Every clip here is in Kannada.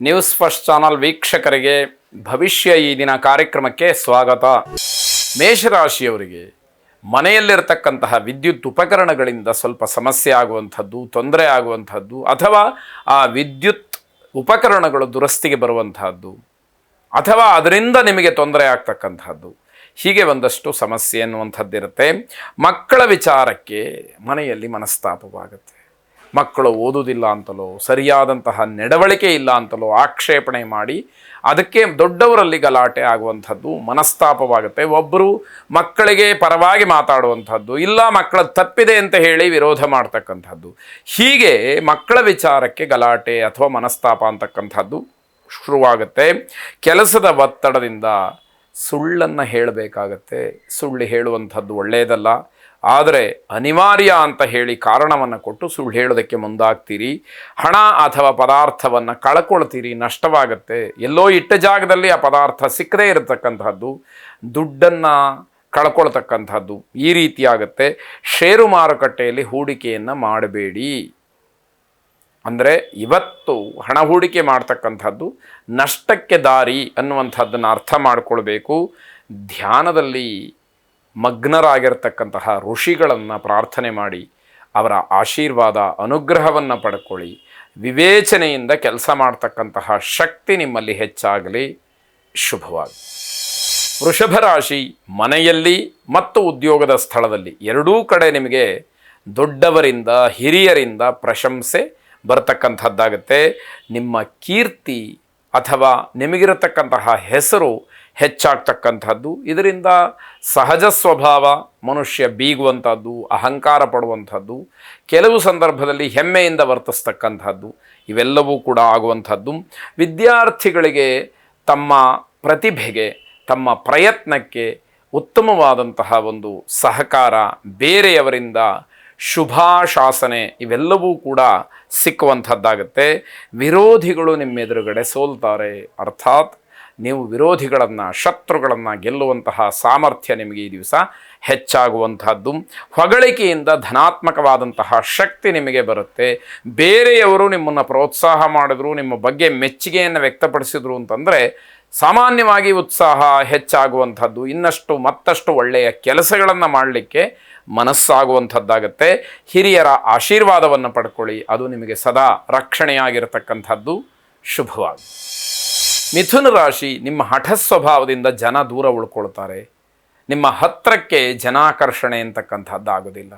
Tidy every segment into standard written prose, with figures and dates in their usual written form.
ನ್ಯೂಸ್ ಫಸ್ಟ್ ಚಾನಲ್ ವೀಕ್ಷಕರಿಗೆ ಭವಿಷ್ಯ ಈ ದಿನ ಕಾರ್ಯಕ್ರಮಕ್ಕೆ ಸ್ವಾಗತ. ಮೇಷರಾಶಿಯವರಿಗೆ ಮನೆಯಲ್ಲಿರತಕ್ಕಂತಹ ವಿದ್ಯುತ್ ಉಪಕರಣಗಳಿಂದ ಸ್ವಲ್ಪ ಸಮಸ್ಯೆ ಆಗುವಂಥದ್ದು, ತೊಂದರೆ ಆಗುವಂಥದ್ದು, ಅಥವಾ ಆ ವಿದ್ಯುತ್ ಉಪಕರಣಗಳು ದುರಸ್ತಿಗೆ ಬರುವಂತಹದ್ದು, ಅಥವಾ ಅದರಿಂದ ನಿಮಗೆ ತೊಂದರೆ ಆಗ್ತಕ್ಕಂಥದ್ದು, ಹೀಗೆ ಒಂದಷ್ಟು ಸಮಸ್ಯೆ ಅನ್ನುವಂಥದ್ದಿರುತ್ತೆ. ಮಕ್ಕಳ ವಿಚಾರಕ್ಕೆ ಮನೆಯಲ್ಲಿ ಮನಸ್ತಾಪವಾಗುತ್ತೆ. ಮಕ್ಕಳು ಓದುವುದಿಲ್ಲ ಅಂತಲೋ, ಸರಿಯಾದಂತಹ ನಡವಳಿಕೆ ಇಲ್ಲ ಅಂತಲೋ ಆಕ್ಷೇಪಣೆ ಮಾಡಿ ಅದಕ್ಕೆ ದೊಡ್ಡವರಲ್ಲಿ ಗಲಾಟೆ ಆಗುವಂಥದ್ದು, ಮನಸ್ತಾಪವಾಗುತ್ತೆ. ಒಬ್ಬರು ಮಕ್ಕಳಿಗೆ ಪರವಾಗಿ ಮಾತಾಡುವಂಥದ್ದು, ಇಲ್ಲ ಮಕ್ಕಳ ತಪ್ಪಿದೆ ಅಂತ ಹೇಳಿ ವಿರೋಧ ಮಾಡ್ತಕ್ಕಂಥದ್ದು, ಹೀಗೆ ಮಕ್ಕಳ ವಿಚಾರಕ್ಕೆ ಗಲಾಟೆ ಅಥವಾ ಮನಸ್ತಾಪ ಅಂತಕ್ಕಂಥದ್ದು ಶುರುವಾಗುತ್ತೆ. ಕೆಲಸದ ಒತ್ತಡದಿಂದ ಸುಳ್ಳನ್ನು ಹೇಳಬೇಕಾಗತ್ತೆ. ಸುಳ್ಳು ಹೇಳುವಂಥದ್ದು ಒಳ್ಳೆಯದಲ್ಲ, ಆದರೆ ಅನಿವಾರ್ಯ ಅಂತ ಹೇಳಿ ಕಾರಣವನ್ನು ಕೊಟ್ಟು ಸುಳ್ಳು ಹೇಳೋದಕ್ಕೆ ಮುಂದಾಗ್ತೀರಿ. ಹಣ ಅಥವಾ ಪದಾರ್ಥವನ್ನು ಕಳ್ಕೊಳ್ತೀರಿ, ನಷ್ಟವಾಗುತ್ತೆ. ಎಲ್ಲೋ ಇಟ್ಟ ಜಾಗದಲ್ಲಿ ಆ ಪದಾರ್ಥ ಸಿಕ್ಕದೇ ಇರತಕ್ಕಂಥದ್ದು, ದುಡ್ಡನ್ನು ಕಳ್ಕೊಳ್ತಕ್ಕಂಥದ್ದು, ಈ ರೀತಿಯಾಗುತ್ತೆ. ಷೇರು ಮಾರುಕಟ್ಟೆಯಲ್ಲಿ ಹೂಡಿಕೆಯನ್ನು ಮಾಡಬೇಡಿ. ಅಂದರೆ ಇವತ್ತು ಹಣ ಹೂಡಿಕೆ ಮಾಡ್ತಕ್ಕಂಥದ್ದು ನಷ್ಟಕ್ಕೆ ದಾರಿ ಅನ್ನುವಂಥದ್ದನ್ನು ಅರ್ಥ ಮಾಡಿಕೊಳ್ಬೇಕು. ಧ್ಯಾನದಲ್ಲಿ ಮಗ್ನರಾಗಿರ್ತಕ್ಕಂತಹ ಋಷಿಗಳನ್ನು ಪ್ರಾರ್ಥನೆ ಮಾಡಿ ಅವರ ಆಶೀರ್ವಾದ ಅನುಗ್ರಹವನ್ನು ಪಡ್ಕೊಳ್ಳಿ. ವಿವೇಚನೆಯಿಂದ ಕೆಲಸ ಮಾಡ್ತಕ್ಕಂತಹ ಶಕ್ತಿ ನಿಮ್ಮಲ್ಲಿ ಹೆಚ್ಚಾಗಲಿ. ಶುಭವಾಗಿ. ವೃಷಭ ರಾಶಿ, ಮನೆಯಲ್ಲಿ ಮತ್ತು ಉದ್ಯೋಗದ ಸ್ಥಳದಲ್ಲಿ ಎರಡೂ ಕಡೆ ನಿಮಗೆ ದೊಡ್ಡವರಿಂದ ಹಿರಿಯರಿಂದ ಪ್ರಶಂಸೆ ಬರತಕ್ಕಂಥದ್ದಾಗುತ್ತೆ. ನಿಮ್ಮ ಕೀರ್ತಿ ಅಥವಾ ನಿಮಗಿರತಕ್ಕಂತಹ ಹೆಸರು ಹೆಚ್ಚಾಗ್ತಕ್ಕಂಥದ್ದು. ಇದರಿಂದ ಸಹಜ ಸ್ವಭಾವ ಮನುಷ್ಯ ಬೀಗುವಂಥದ್ದು, ಅಹಂಕಾರ ಪಡುವಂಥದ್ದು, ಕೆಲವು ಸಂದರ್ಭದಲ್ಲಿ ಹೆಮ್ಮೆಯಿಂದ ವರ್ತಿಸ್ತಕ್ಕಂಥದ್ದು, ಇವೆಲ್ಲವೂ ಕೂಡ ಆಗುವಂಥದ್ದು. ವಿದ್ಯಾರ್ಥಿಗಳಿಗೆ ತಮ್ಮ ಪ್ರತಿಭೆಗೆ, ತಮ್ಮ ಪ್ರಯತ್ನಕ್ಕೆ ಉತ್ತಮವಾದಂತಹ ಒಂದು ಸಹಕಾರ, ಬೇರೆಯವರಿಂದ ಶುಭಾಶಾಸನೆ, ಇವೆಲ್ಲವೂ ಕೂಡ ಸಿಕ್ಕುವಂಥದ್ದಾಗುತ್ತೆ. ವಿರೋಧಿಗಳು ನಿಮ್ಮ ಎದುರುಗಡೆ ಸೋಲ್ತಾರೆ. ಅರ್ಥಾತ್ ನೀವು ವಿರೋಧಿಗಳನ್ನು, ಶತ್ರುಗಳನ್ನು ಗೆಲ್ಲುವಂತಹ ಸಾಮರ್ಥ್ಯ ನಿಮಗೆ ಈ ದಿವಸ ಹೆಚ್ಚಾಗುವಂತಹದ್ದು. ಹೊಗಳಿಕೆಯಿಂದ ಧನಾತ್ಮಕವಾದಂತಹ ಶಕ್ತಿ ನಿಮಗೆ ಬರುತ್ತೆ. ಬೇರೆಯವರು ನಿಮ್ಮನ್ನು ಪ್ರೋತ್ಸಾಹ ಮಾಡಿದ್ರು, ನಿಮ್ಮ ಬಗ್ಗೆ ಮೆಚ್ಚುಗೆಯನ್ನು ವ್ಯಕ್ತಪಡಿಸಿದ್ರು ಅಂತಂದರೆ ಸಾಮಾನ್ಯವಾಗಿ ಉತ್ಸಾಹ ಹೆಚ್ಚಾಗುವಂಥದ್ದು, ಇನ್ನಷ್ಟು ಮತ್ತಷ್ಟು ಒಳ್ಳೆಯ ಕೆಲಸಗಳನ್ನು ಮಾಡಲಿಕ್ಕೆ ಮನಸ್ಸಾಗುವಂಥದ್ದಾಗತ್ತೆ. ಹಿರಿಯರ ಆಶೀರ್ವಾದವನ್ನು ಪಡ್ಕೊಳ್ಳಿ, ಅದು ನಿಮಗೆ ಸದಾ ರಕ್ಷಣೆಯಾಗಿರತಕ್ಕಂಥದ್ದು. ಶುಭವಾಗಿ. ಮಿಥುನ ರಾಶಿ, ನಿಮ್ಮ ಹಠ ಸ್ವಭಾವದಿಂದ ಜನ ದೂರ ಉಳ್ಕೊಳ್ತಾರೆ. ನಿಮ್ಮ ಹತ್ತಿರಕ್ಕೆ ಜನಾಕರ್ಷಣೆ ಅಂತಕ್ಕಂಥದ್ದು ಆಗೋದಿಲ್ಲ.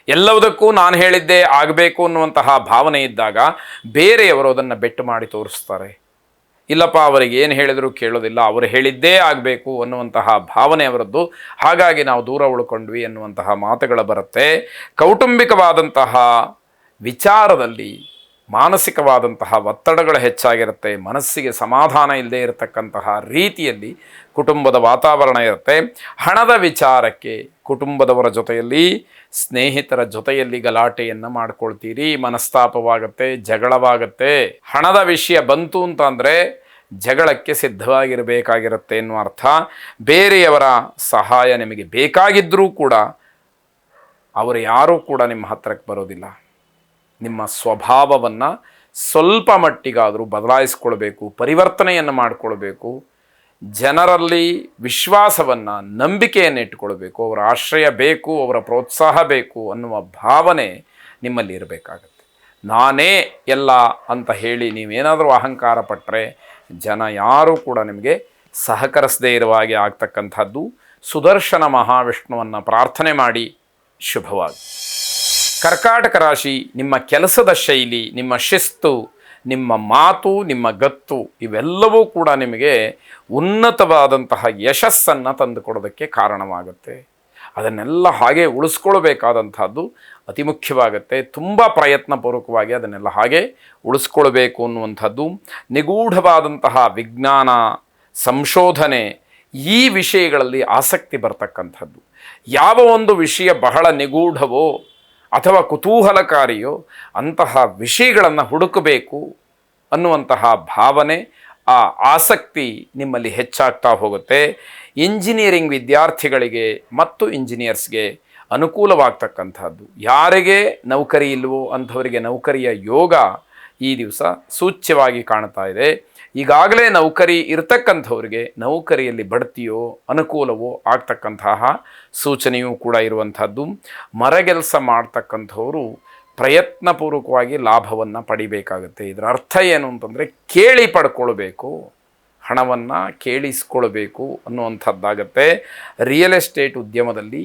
ಎಲ್ಲವುದಕ್ಕೂ ನಾನು ಹೇಳಿದ್ದೇ ಆಗಬೇಕು ಅನ್ನುವಂತಹ ಭಾವನೆ ಇದ್ದಾಗ ಬೇರೆಯವರು ಅದನ್ನು ಬೆಟ್ಟು ಮಾಡಿ ತೋರಿಸ್ತಾರೆ. ಇಲ್ಲಪ್ಪ, ಅವರಿಗೆ ಏನು ಹೇಳಿದರೂ ಕೇಳೋದಿಲ್ಲ, ಅವರು ಹೇಳಿದ್ದೇ ಆಗಬೇಕು ಅನ್ನುವಂತಹ ಭಾವನೆ ಅವರದ್ದು, ಹಾಗಾಗಿ ನಾವು ದೂರ ಉಳ್ಕೊಂಡ್ವಿ ಅನ್ನುವಂತಹ ಮಾತುಗಳು ಬರುತ್ತೆ. ಕೌಟುಂಬಿಕವಾದಂತಹ ವಿಚಾರದಲ್ಲಿ ಮಾನಸಿಕವಾದಂತಹ ಒತ್ತಡಗಳು ಹೆಚ್ಚಾಗಿರುತ್ತೆ. ಮನಸ್ಸಿಗೆ ಸಮಾಧಾನ ಇಲ್ಲದೆ ಇರತಕ್ಕಂತಹ ರೀತಿಯಲ್ಲಿ ಕುಟುಂಬದ ವಾತಾವರಣ ಇರುತ್ತೆ. ಹಣದ ವಿಚಾರಕ್ಕೆ ಕುಟುಂಬದವರ ಜೊತೆಯಲ್ಲಿ, ಸ್ನೇಹಿತರ ಜೊತೆಯಲ್ಲಿ ಗಲಾಟೆಯನ್ನು ಮಾಡ್ಕೊಳ್ತೀರಿ, ಮನಸ್ತಾಪವಾಗುತ್ತೆ, ಜಗಳವಾಗುತ್ತೆ. ಹಣದ ವಿಷಯ ಬಂತು ಅಂತಂದರೆ ಜಗಳಕ್ಕೆ ಸಿದ್ಧವಾಗಿರಬೇಕಾಗಿರುತ್ತೆ ಎನ್ನುವ ಅರ್ಥ. ಬೇರೆಯವರ ಸಹಾಯ ನಿಮಗೆ ಬೇಕಾಗಿದ್ದರೂ ಕೂಡ ಅವರು ಯಾರೂ ಕೂಡ ನಿಮ್ಮ ಹತ್ತಿರಕ್ಕೆ ಬರೋದಿಲ್ಲ. ನಿಮ್ಮ ಸ್ವಭಾವವನ್ನು ಸ್ವಲ್ಪ ಮಟ್ಟಿಗಾದರೂ ಬದಲಾಯಿಸ್ಕೊಳ್ಬೇಕು, ಪರಿವರ್ತನೆಯನ್ನು ಮಾಡಿಕೊಳ್ಬೇಕು. ಜನರಲ್ಲಿ ವಿಶ್ವಾಸವನ್ನು, ನಂಬಿಕೆಯನ್ನು ಇಟ್ಟುಕೊಳ್ಬೇಕು. ಅವರ ಆಶ್ರಯ ಬೇಕು, ಅವರ ಪ್ರೋತ್ಸಾಹ ಬೇಕು ಅನ್ನುವ ಭಾವನೆ ನಿಮ್ಮಲ್ಲಿ ಇರಬೇಕಾಗತ್ತೆ. ನಾನೇ ಎಲ್ಲ ಅಂತ ಹೇಳಿ ನೀವೇನಾದರೂ ಅಹಂಕಾರ ಪಟ್ಟರೆ ಜನ ಯಾರೂ ಕೂಡ ನಿಮಗೆ ಸಹಕರಿಸದೇ ಇರುವ ಹಾಗೆ ಆಗ್ತಕ್ಕಂಥದ್ದು. ಸುದರ್ಶನ ಮಹಾವಿಷ್ಣುವನ್ನು ಪ್ರಾರ್ಥನೆ ಮಾಡಿ. ಶುಭವಾಗಿ. ಕರ್ಕಾಟಕ ರಾಶಿ, ನಿಮ್ಮ ಕೆಲಸದ ಶೈಲಿ, ನಿಮ್ಮ ಶಿಸ್ತು, ನಿಮ್ಮ ಮಾತು, ನಿಮ್ಮ ಗತ್ತು, ಇವೆಲ್ಲವೂ ಕೂಡ ನಿಮಗೆ ಉನ್ನತವಾದಂತಹ ಯಶಸ್ಸನ್ನು ತಂದುಕೊಡೋದಕ್ಕೆ ಕಾರಣವಾಗುತ್ತೆ. ಅದನ್ನೆಲ್ಲ ಹಾಗೆ ಉಳಿಸ್ಕೊಳ್ಬೇಕಾದಂಥದ್ದು ಅತಿ ಮುಖ್ಯವಾಗುತ್ತೆ. ತುಂಬ ಪ್ರಯತ್ನಪೂರ್ವಕವಾಗಿ ಅದನ್ನೆಲ್ಲ ಹಾಗೆ ಉಳಿಸ್ಕೊಳ್ಬೇಕು ಅನ್ನುವಂಥದ್ದು. ನಿಗೂಢವಾದಂತಹ ವಿಜ್ಞಾನ, ಸಂಶೋಧನೆ, ಈ ವಿಷಯಗಳಲ್ಲಿ ಆಸಕ್ತಿ ಬರ್ತಕ್ಕಂಥದ್ದು. ಯಾವ ಒಂದು ವಿಷಯ ಬಹಳ ನಿಗೂಢವೋ ಅಥವಾ ಕುತೂಹಲಕಾರಿಯೋ ಅಂತಹ ವಿಷಯಗಳನ್ನು ಹುಡುಕಬೇಕು ಅನ್ನುವಂತಹ ಭಾವನೆ, ಆ ಆಸಕ್ತಿ ನಿಮ್ಮಲ್ಲಿ ಹೆಚ್ಚಾಗ್ತಾ ಹೋಗುತ್ತೆ. ಇಂಜಿನಿಯರಿಂಗ್ ವಿದ್ಯಾರ್ಥಿಗಳಿಗೆ ಮತ್ತು ಇಂಜಿನಿಯರ್ಸ್ಗೆ ಅನುಕೂಲವಾಗ್ತಕ್ಕಂಥದ್ದು. ಯಾರಿಗೆ ನೌಕರಿ ಇಲ್ವೋ ಅಂಥವರಿಗೆ ನೌಕರಿಯ ಯೋಗ ಈ ದಿವಸ ಸೂಚ್ಯವಾಗಿ ಕಾಣ್ತಾ ಇದೆ. ಈಗಾಗಲೇ ನೌಕರಿ ಇರತಕ್ಕಂಥವ್ರಿಗೆ ನೌಕರಿಯಲ್ಲಿ ಬಡ್ತಿಯೋ ಅನುಕೂಲವೋ ಆಗ್ತಕ್ಕಂತಹ ಸೂಚನೆಯೂ ಕೂಡ ಇರುವಂಥದ್ದು. ಮರಗೆಲಸ ಮಾಡ್ತಕ್ಕಂಥವರು ಪ್ರಯತ್ನಪೂರ್ವಕವಾಗಿ ಲಾಭವನ್ನು ಪಡಿಬೇಕಾಗುತ್ತೆ. ಇದರ ಅರ್ಥ ಏನು ಅಂತಂದರೆ ಕೇಳಿ ಪಡ್ಕೊಳ್ಬೇಕು, ಹಣವನ್ನು ಕೇಳಿಸ್ಕೊಳ್ಬೇಕು ಅನ್ನುವಂಥದ್ದಾಗತ್ತೆ. ರಿಯಲ್ ಎಸ್ಟೇಟ್ ಉದ್ಯಮದಲ್ಲಿ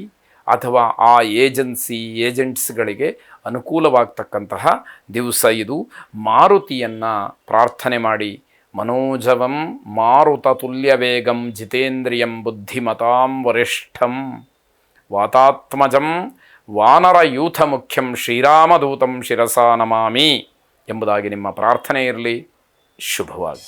ಅಥವಾ ಆ ಏಜೆಂಟ್ಸ್ಗಳಿಗೆ ಅನುಕೂಲವಾಗ್ತಕ್ಕಂತಹ ದಿವಸ ಇದು. ಮಾರುತಿಯನ್ನು ಪ್ರಾರ್ಥನೆ ಮಾಡಿ. ಮನೋಜವಂ ಮಾರುತ ತುಲ್ಯ ವೇಗಂ ಜಿತೇಂದ್ರಿಯಂ ಬುದ್ಧಿಮತಾಂ ವರಿಷ್ಠಂ ವಾತಾತ್ಮಜಂ ವಾನರ ಯೂಥ ಮುಖ್ಯಂ ಶ್ರೀರಾಮದೂತಂ ಶಿರಸಾ ನಮಾಮಿ ಎಂಬುದಾಗಿ ನಿಮ್ಮ ಪ್ರಾರ್ಥನೆ ಇರಲಿ. ಶುಭವಾಗಿ.